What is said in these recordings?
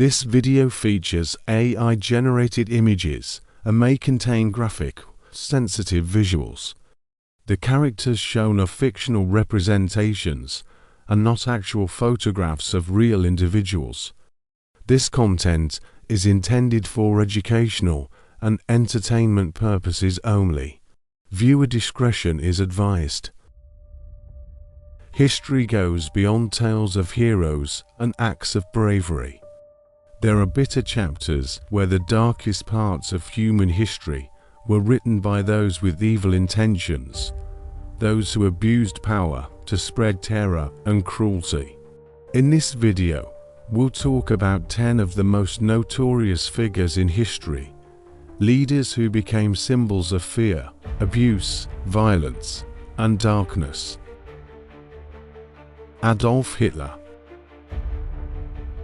This video features AI-generated images and may contain graphic, sensitive visuals. The characters shown are fictional representations and not actual photographs of real individuals. This content is intended for educational and entertainment purposes only. Viewer discretion is advised. History goes beyond tales of heroes and acts of bravery. There are bitter chapters where the darkest parts of human history were written by those with evil intentions, those who abused power to spread terror and cruelty. In this video, we'll talk about 10 of the most notorious figures in history, leaders who became symbols of fear, abuse, violence, and darkness. Adolf Hitler.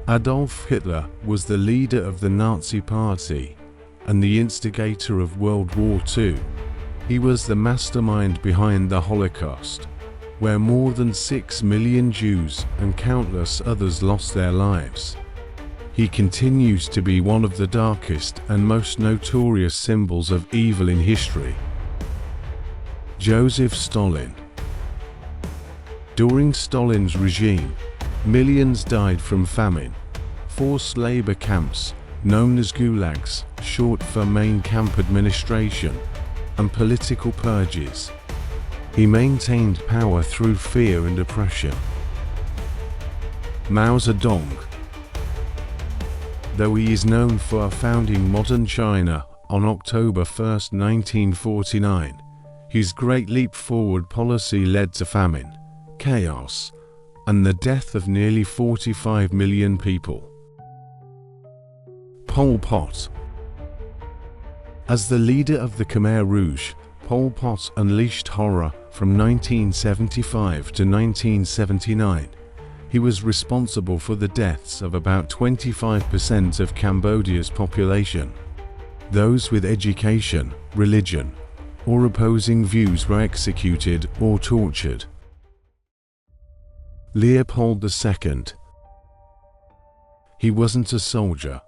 Adolf Hitler was the leader of the Nazi Party and the instigator of World War II. He was the mastermind behind the Holocaust, where more than 6 million Jews and countless others lost their lives. He continues to be one of the darkest and most notorious symbols of evil in history. Joseph Stalin. During Stalin's regime, millions died from famine, forced labor camps, known as gulags, short for main camp administration, and political purges. He maintained power through fear and oppression. Mao Zedong. Though he is known for founding modern China on October 1, 1949, his Great Leap Forward policy led to famine, chaos, and the death of nearly 45 million people. Pol Pot. As the leader of the Khmer Rouge, Pol Pot unleashed horror from 1975 to 1979. He was responsible for the deaths of about 25% of Cambodia's population. Those with education, religion, or opposing views were executed or tortured. Leopold II. He wasn't a soldier,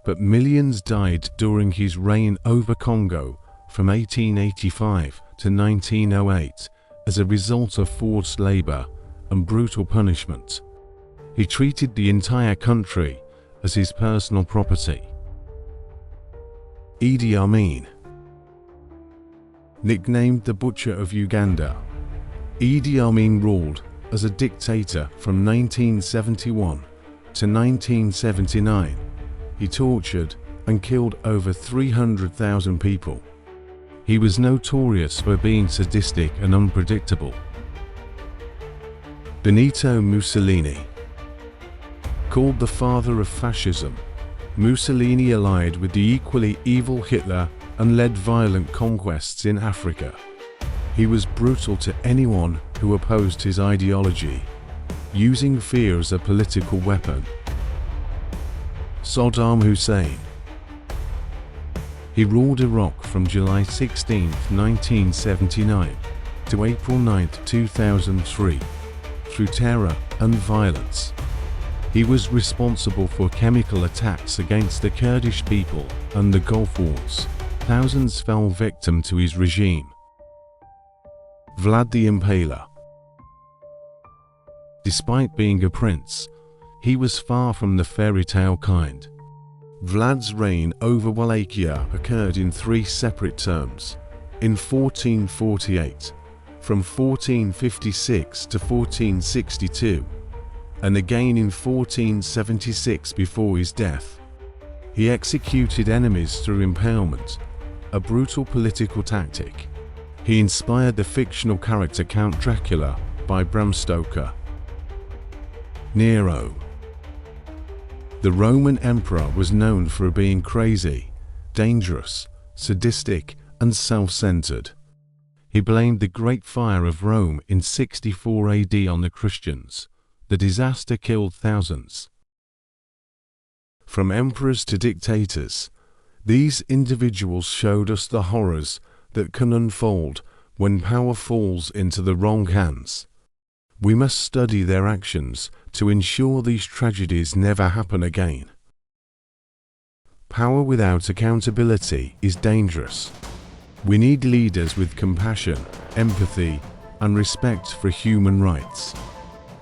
but millions died during his reign over Congo from 1885 to 1908 as a result of forced labor and brutal punishment. He treated the entire country as his personal property. Idi Amin. Nicknamed the Butcher of Uganda, Idi Amin ruled as a dictator from 1971 to 1979. He tortured and killed over 300,000 people. He was notorious for being sadistic and unpredictable. Benito Mussolini. Called the father of fascism, Mussolini allied with the equally evil Hitler and led violent conquests in Africa. He was brutal to anyone who opposed his ideology, using fear as a political weapon. Saddam Hussein. He ruled Iraq from July 16, 1979 to April 9, 2003, through terror and violence. He was responsible for chemical attacks against the Kurdish people and the Gulf Wars. Thousands fell victim to his regime. Vlad the Impaler. Despite being a prince, he was far from the fairy tale kind. Vlad's reign over Wallachia occurred in 3 separate terms. In 1448, from 1456 to 1462, and again in 1476 before his death. He executed enemies through impalement, a brutal political tactic. He inspired the fictional character Count Dracula by Bram Stoker. Nero. The Roman emperor was known for being crazy, dangerous, sadistic, and self-centered. He blamed the Great Fire of Rome in 64 AD on the Christians. The disaster killed thousands. From emperors to dictators, these individuals showed us the horrors that can unfold when power falls into the wrong hands. We must study their actions to ensure these tragedies never happen again. Power without accountability is dangerous. We need leaders with compassion, empathy, and respect for human rights.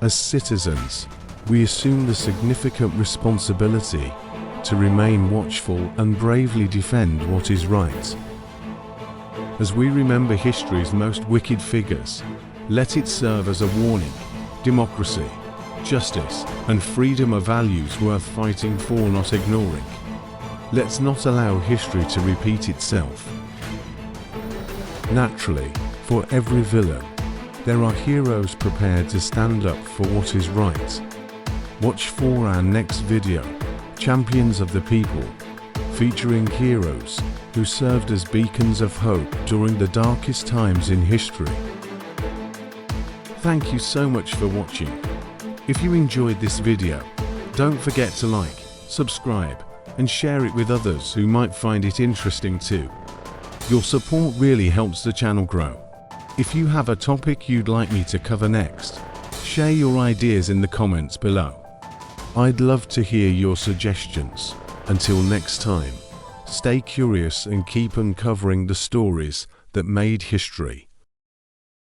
As citizens, we assume the significant responsibility to remain watchful and bravely defend what is right. As we remember history's most wicked figures, let it serve as a warning. Democracy, justice, and freedom are values worth fighting for, not ignoring. Let's not allow history to repeat itself. Naturally, for every villain, there are heroes prepared to stand up for what is right. Watch for our next video, Champions of the People, featuring heroes who served as beacons of hope during the darkest times in history. Thank you so much for watching. If you enjoyed this video, don't forget to like, subscribe, and share it with others who might find it interesting too. Your support really helps the channel grow. If you have a topic you'd like me to cover next, share your ideas in the comments below. I'd love to hear your suggestions. Until next time, stay curious and keep uncovering the stories that made history.